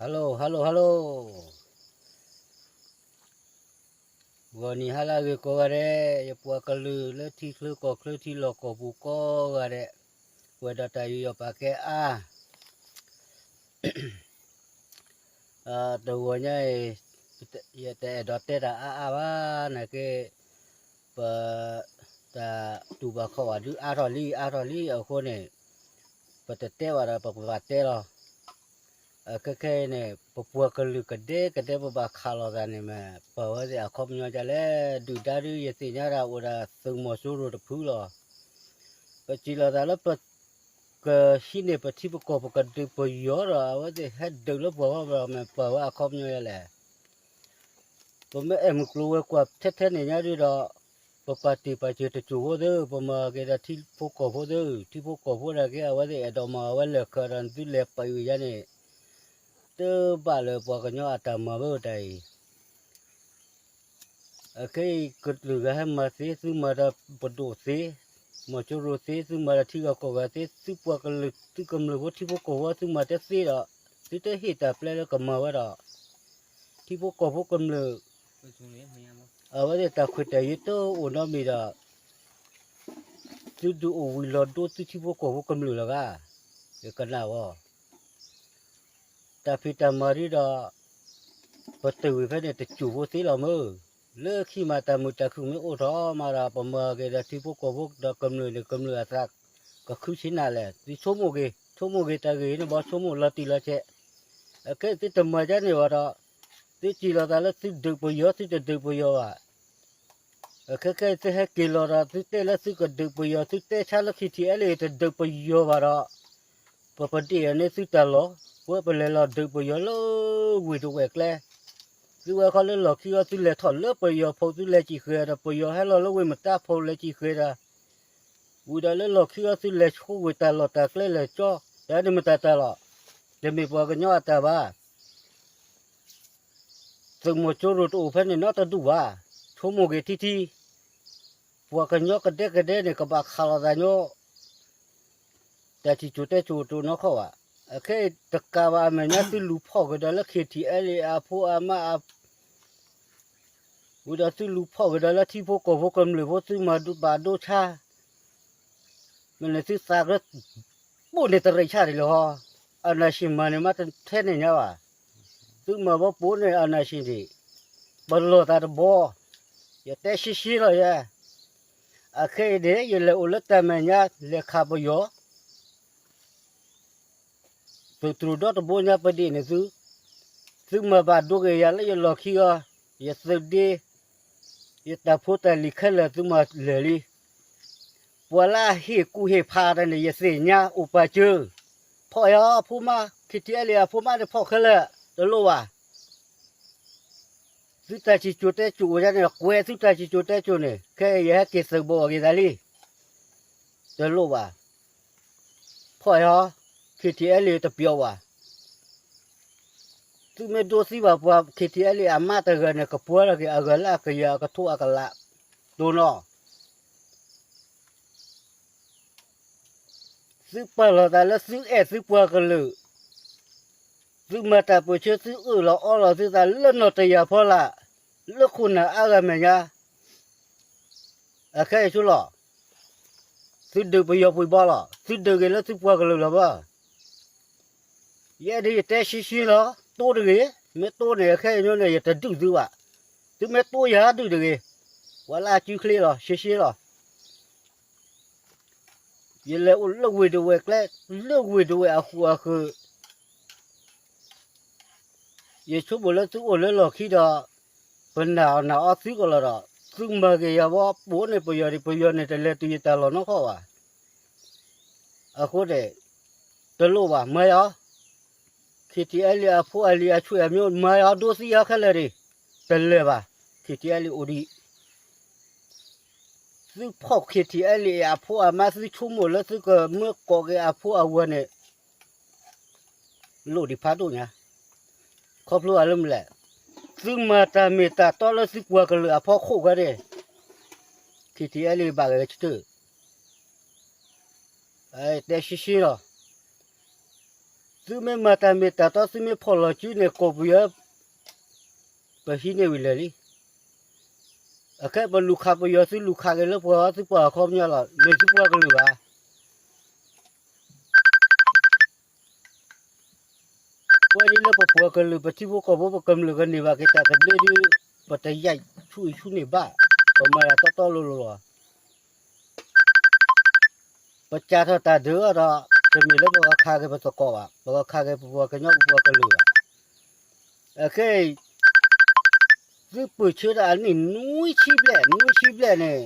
ฮัลโหลฮัลโหลฮัลโหลวันนี้ฮัลโหลเวกอะไรอย่าปวดกันเลยเลือดที่คลื่นก็คลื่นที่หลอกก็บุกก็อะไรวันดาตาอยู่อย่าปากแกตัวเนี่ยอย่าแต่ดอตเตอร์ว่านะแกปะแต่ตัวบ้าเขาว่าดูอาร์ทอลี่เอาคนเนี่ยปะแต่เตะว่าเราปะปะเตะหรอแค่เนี่ยปะปัวกันเลยกันเดปะบาคาร์ลกันเนี่ยมาปะว่าจะเอาคอมยอนจะเล่ดูดาดูยังสิ่งนี้เราว่าสมมติสู้รถพูล่ะปะจีเราแต่ละปะก็หินเนี่ยปะที่ปะกอบปะกันดูปะยอร์ว่าจะให้ดูแล้วปะว่าเราเนี่ยปะว่าเอาคอมยอนแหละผมไม่กลัวกว่าเท่ๆเนี่ยดูดอปะปะตีปะเจอตะจูหัวเด้อปะมาเกดที่พวกกอบหัวเด้อที่พวกกอบหัวอะไรก็ว่าจะดอมาว่าเลือกกันดูเล็บไปอยู่ยันเนี่ยเตอบ้าเลยปะกันยอตามมาเบอร์ใดcái cột lửa hay mà thế chứ mà đã bật đổ thế mà cho rồi thế chứ mà đã thi vào cổ thế chứ qua cái lực chứ cầm lực thì vô cổ chứ mà thế đó chứ thế hết tập lên nó cầm vào đó thì vô cổ vô cầm lực vấn đề ta khuyết đấy tôi ổn nó mình đó chứ đủ ổn lọt đốt chứ vô cổ vô cầm lực là cả cái cần nào à ta phi ta mà đi đó bắt từ phải để chủ vô thế là mơเลือกขี้มาแต่มือจะคือไม่โอ้ท้อมาราประเมินกันที่พวกพวกดอกกำเนิดกำเนิดสักก็คือชิ้นนั่นแหละที่ชั่วโมงตะกี้เนี่ยบอกชั่วโมงละตีละเช่แค่ที่ทำมาจากนี่ว่าเราที่จีเราแต่ละที่ดึกไปเยอะที่จะดึกไปเยอะอ่ะแค่ที่ให้กิโลเราที่เตะละที่ก็ดึกไปเยอะที่เตะชาละขี้ที่อะไรจะดึกไปเยอะว่าเราพอพอดีอันนี้ที่ตลอดว่าไปเลยเราดึกไปเยอะเลยวิ่งตัวเอกเลยคือว่าเขาเล่นหลอกที่ว่าที่เล่ถอดเลือดไปยอพอที่เล่จีเคยนะไปยอให้เราเล่นเวมันตาพอเล่จีเคยนะวูดาเล่นหลอกที่ว่าที่เล่ชูเวตาหลอดตาเล่นเล่จ่อแต่นี่มันตาหลอดเดี๋ยวมีพวกกันย่อตาบ้าสมมติโจรตัวเพื่อนเนี่ยน่าจะดูว่าชั่วโมงเกที่พวกกันย่อกันเด็กเนี่ยก็บ้าขาวได้ย่อแต่ที่จุดตัวน้องเขาอ่ะแค่ตะกาว่ามันเนี่ยที่ลูกพ่อก็ได้แล้วเขียนที่อะไรพวกมาวูดาซื้อลูกพ่อก็ได้แล้วที่พวกพวกกำเลยพวกซื้อมาดูบาดูชามันเลยซื้อซากแล้วปูในตะไรชาดิเหรออันนั้นชิมมาเนี่ยมาตั้งแท่เนี่ยว่ะซื้อมาว่าปูในอันนั้นชิมดิบอลโลตาดบออย่าแต่ชิเลยแค่เดี๋ยวอย่าเลยอุลตร้าแมนเนี่ยเลขาบยอตัวตรูดอตบอเนี่ยประเดี๋ยวเนี่ยซื้อมาบาดูกันอย่าเลยอย่าหลอกขี้อย่าซื้อดียตาพูดแต่ลิขเลยจุมาเลยเวลาเฮกูเฮพาได้เนี่ยเสียเนี่ยอุปเจอพ่อยาพูมาคิดที่อะไรพูมาเนี่ยพ่อเขาเลยจะรู้ว่าสุดท้ายที่จุดแต่จุดเนี่ยกวยสุดท้ายที่จุดแต่จุดเนี่ยแค่ยังให้เกิดสมบูรณ์กันเลยจะรู้ว่าพ่อยาคิดที่อะไรจะเปรียวว่าtu me dosi ba pa khiti ali amma ta ga ne ka puara ke agala ka ya ka thu akala do no su pa la da la su su pa ka lu su ma ta pu che su lo o lo su da le no ta ya pho la le khu na a ga me nya a kai su lo su de pu yo pu ba la su de ge la su pa ka lu la ba ye de te shi lo tôi được gì mấy tôi này khi nó này thật đúng dữ ạ chứ mấy tôi giá được gì quá là chưa clear rồi xí rồi vậy là lúc về được vậy lúc về được vậy à khu vậy số bộ lớn là khi đó phần nào ở xíu còn là đó cứ mà cái giờ bố này bây giờ này thì tụi ta là nó khó à khu này từ lúc à mấy á khi thì ai phụ ai chui em nhớ mà ở đâu xí ở cái này tên là ba khi thì ai udi sư phụ khi thì ai phụ mà sư chú một là sư cái mới có cái phụ ở bên này lô đi phá đâu nhá khóc lúa lắm lẹ sư mà ta to là sư qua cái lửa phụ khổ cái đấy khi thì ai ba cái chữ ai để xí rồi ซื้อไม่มาแต่ไม่แต่ต้องซื้อไม่พอละชื่อเนี่ยกบเยอะไปที่เนี่ยวิเลยแค่บรรลุคาไปเยอะซื้อลูกค้ากันแล้วพอซื้อปลาคอมเนี่ยหรอเลยซื้อปลากันหรือวะวันนี้เราปลากันหรือปะที่พวกเขาบอกกันหรือกันนี่ว่าแค่แต่เบลล์ปะแต่ใหญ่ช่วยนี่บ้าก็มาละต่อรัวปะจ่าท่าตาเดือดอ่ะจะมีแล้วบอกค้ากันปะตะกออ่ะบอกค้ากันปลากันยอกปลากันหรือแค่ ซื้อปุ๋ยเชื้ออันนี้นุ้ยชีบแหล่เนี่ย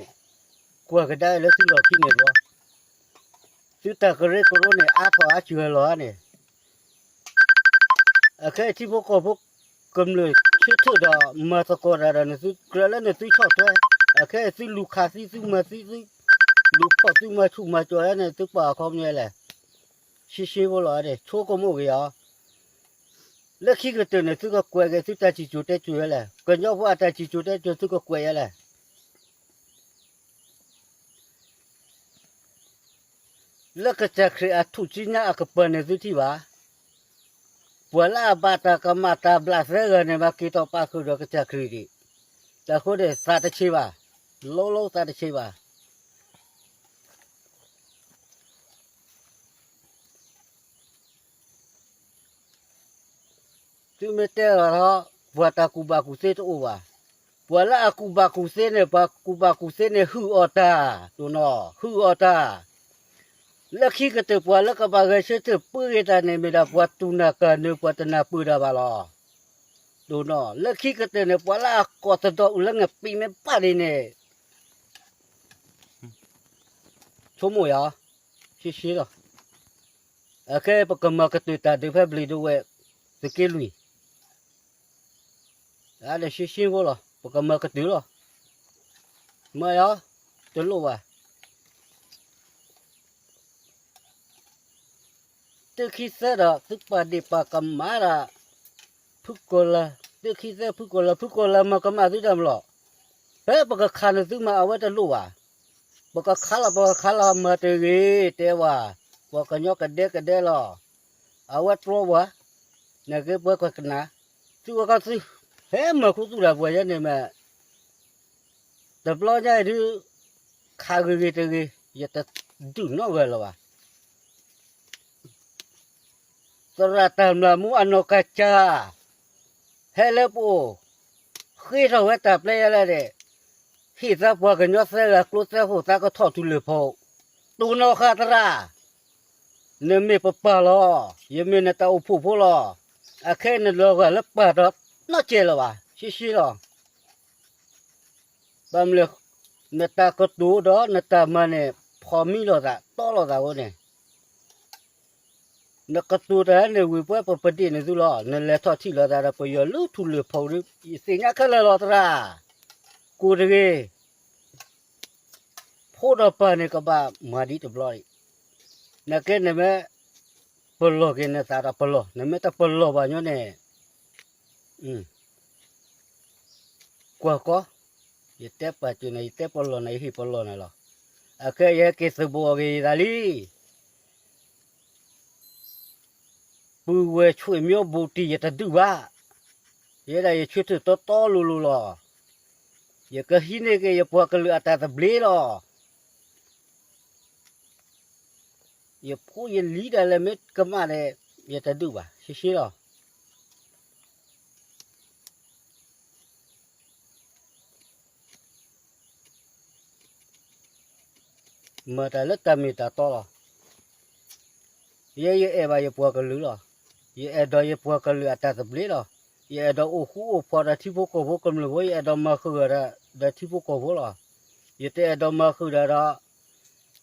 กว่าก็ได้แล้วซื้อหลอกที่เนี่ยบ่ซื้อตะกระเรกระโรเนี่ยอาพออาเชื่อหรอเนี่ยแค่ที่พวกกำเลยชื่อเธอดอมาตะกอระเนี่ยซื้อกระแล้วเนี่ยซื้อชอบด้วยแค่ซื้อลูกค้าซื้อมาซื้อลูกพ่อซื้อมาชุกมาจอยเนี่ยซื้อป่าคอมเนี่ยแหละชิบ่หรอเนี่ยโชก็โมกยาแล้วขี้ก็เตือนเนี่ยซื้อก็กวยกันซื้อตาจิจุได้จุยแหละก็ย่อว่าตาจิจุได้จุซื้อก็กวยแหละแล้วก็จะเคยอาทุจินะก็เปิดในสุดที่ว่าปัวลาบาตากมาตาบลาเซอร์เนี่ยมาคิดต่อปากคือเราก็จะเคยดีแต่คนเดียสาธุชีวะโลสาธุชีวะที่ไม่เจอหรอปัวตาคูบาคูเซตัววะปัวลาคูบาคูเซเนี่ยปาคูบาคูเซเนี่ยฮืออตาตัวน้อฮืออตาแล้วขี้ก็เตปัวแล้วก็บางเชื่อเตปื้อตาเนี่ยไม่ได้ปัวตุนากันเนี่ยปัวตนาปื้อได้บ้าหรอดูน้อแล้วขี้ก็เตเนี่ยปัวละก็ตะดออุลังปีไม่ป้าเลยเนี่ยชั่วโมงยาชิหรอแค่ปกมาก็ตัวตาเดี๋ยวไปบลิดูเวสกิลุยอะไรชิวะหรอปกมาก็ตัวหรอมายาตัวรู้ว่าตัวขี้เสือตัวปาดิปากมาละพุกโกลาตัวขี้เสือพุกโกลามาก็มาตัวดำหรอเฮ้ยปกขานตัวมาเอาไว้ตัวรู้ว่าปกขลามาตัวเแต่ว่าปกยอกกันเด็กหรอเอาไว้ตัวว่าเนี่ยก็ปกกันนะตัวก็สิเฮ้ยมาคุยตัวแบบว่าเนี่ยมาแต่ปลอดใจดูข้าก็ตัวอย่าแต่ดูน้องเวลว่าterata melamu ano kaca helepo kita weta playa la de kita buat kenyo sela klute ho ta ko thot tu le pho tu no khatra ne me papa lo ye me na ta u phu lo a khe ne lo ga la pa do no che lo ba shi lo bam le na ta ko tu do na ta ma ne pho mi lo da to lo da wo neนักตัวนั้นเนี่ยวิปัสสนาปฏิเนี่ยสุดละนั่นแหละทอดที่เราได้ไปยอลูทุลุพอดีสิ่งนี้ก็เลยรอดละกูเรื่องพูดออกไปเนี่ยก็บ้ามาดีตัวบล้อยนักเก็ตเนี่ยแม่ปลอกเนี่ยสารปลอกเนี่ยแม่ตาปลอกบ้านเนี่ยกว่าก็ยิ่งเตะปัจจุบันยิ่งเตะปลอกเนี่ยฮีปลอกเนี่ยหรอโอเคยังเกสบัวกี่ดาลีปูเวช่วยมีอบุตรีอย่าดูว่าอย่าได้ช่วยตัวโตลุล่ะอย่าก็หินเองอย่าพวกกันเลยแต่ตะเบลล่ะอย่าพูดอย่าลีดอะไรไม่ก็มาเลยอย่าดูว่าชิล่ะเมื่อแต่ละตามีตาโตล่ะอย่าเอว่าอย่าพวกกันเลยล่ะอย่าดอยอย่าพวกกันเลยแต่ตะเบลล่ะอย่าดอโอ้โหพอได้ที่พวกกันเลยว่าอย่าดอมาคืออะไรได้ที่พวกกันล่ะอย่าแต่ดอมาคืออะไร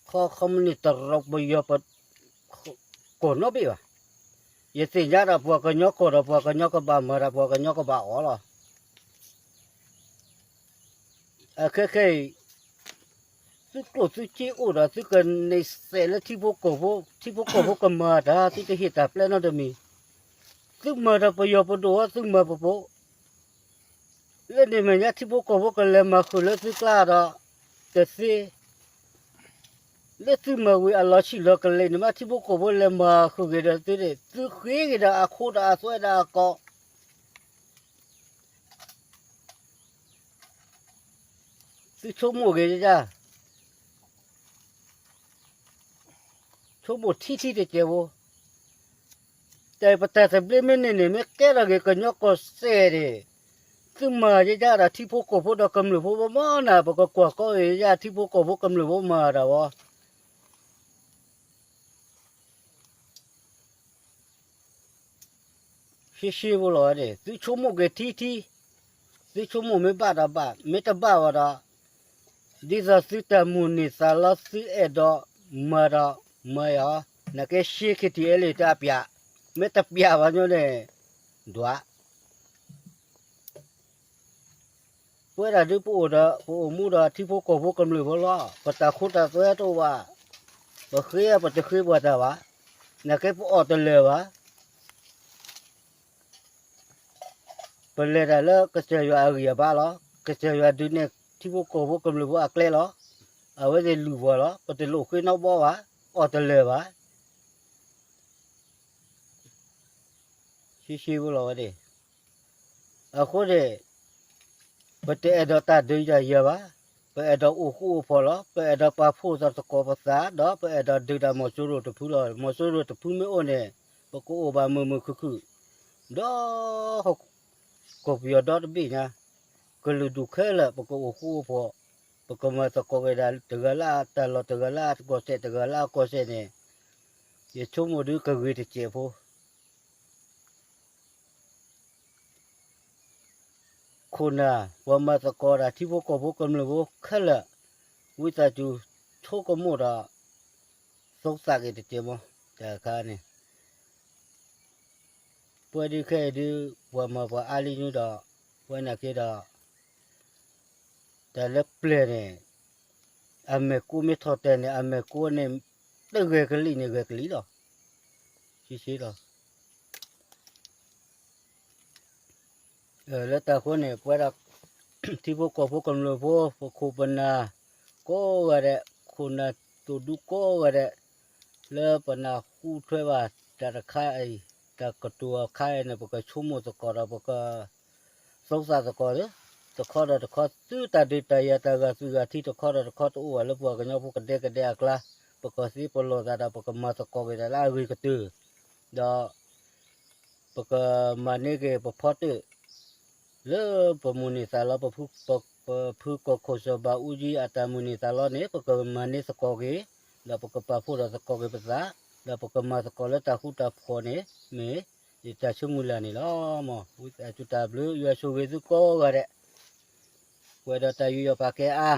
ข้อมันนี่ตลกไปเยอะปะก่อนนบีวะอย่าสิ่งนี้เราพวกกันยกเราพวกกันยกก็บ้ามาเราพวกกันยกก็บ้าอ๋อล่ะแค่ซื้อกลุ่มซื้อจีอุดอ่ะซื้อกันในเซลที่พวกกันมาได้ที่จะเห็นแต่เปล่านั่นจะมีซึ่งมาเราไปยกไปดูว่าซึ่งมาปุ๊บเล่นในมันเนี่ยที่พวกกันเลยมาคือเล่นซื้อกล้าเราแต่สิ le tu ma we a lo chi lo ka le ma ti bo ko bo le ma khu ge da ti de tu khwe ge da a kho da a swa da ko tu cho mo ge ja cho mo ti de je wo tai pa ta se ble me ne me ke la ge ka nyo ko se de tu ma je ja da ti bo ko bo da kam le bo ma na ba ko kwa ko e ja ti bo ko bo kam le bo ma da wa shi bo lo de tu cho mo ge ti tu cho mo me ba da ba me ta ba wa da đi ra sư ta mù nị sa la sư e đó mà ya na cái xe cái thì ele ta bia mấy ta bia vào nhau này đó bữa là đứa bộ mua đó thì bộ cổ bộ cầm lưỡi bộ lo và ta khút ta tôi đâu và khía và ta khía vào ta vả na cái bộ ở tên lừa vả bên lừa là cái chơi vào gì ba lo cái chơi vào đứa này thì bộ cổ bộ cầm lưỡi bộ ác lẽ lo ở bên đây lừa vào lo và tên lừa khía nó bỏ vả ở tên lừa vả xí bộ lo đi ở khu đây bete edo ta dui ja ya ba pe edo u pho lo pe edo pa phu sa ko pa sa do pe edo du da mo su ro tu phu lo mo su ro tu phu me o ne pa ko o ba mu khu do ho ko bi do bi nya ko lu du khe la pa ko u pho pa ko ma ta ko ga da te ga la ta lo te ga la ko se te ga la ko se ne ye chu mo du ka gi te che pho kuna wa ma ta ko da thi bo ko bo kam le bo kha la wi ta ju tho ko mo da so sa ge te mo ta ka ne pwa di khe di wa ma wa ali nu da wa na ke da ta le ple ne a me ku me tho te ne a me ku ne de ge ke li ne ge ke li do si do le ta ko ne pwa da thi bo ko bo kam le bo ko pa na ko ga de ku na tu du ko ga de le pa na ku thwe ba ta ra khai ta ko tu khai ne ba ka chu mo to ko da ba ka so sa to ko de to ko da to ko tu ta de ta ya ta ga su ga thi to ko da to ko tu wa le bo ka nyo bu ka de kla ba ko si po lo da ba ka ma to ko ga da la ri ka tu da ba ka ma ne ge ba pho tu le pa mu ni sa la pa phu ko ko so ba u ji ata mu ni sa lo ne pa ka ma ne sa ko ge la pa ka pa phu da sa ko ge pa sa la pa ka ma sa ko le ta hu ta pho ne me di ta chu mu la ni lo mo u ta chu ta blu yu su ge su ko ga de wa da ta yu yo pa ke a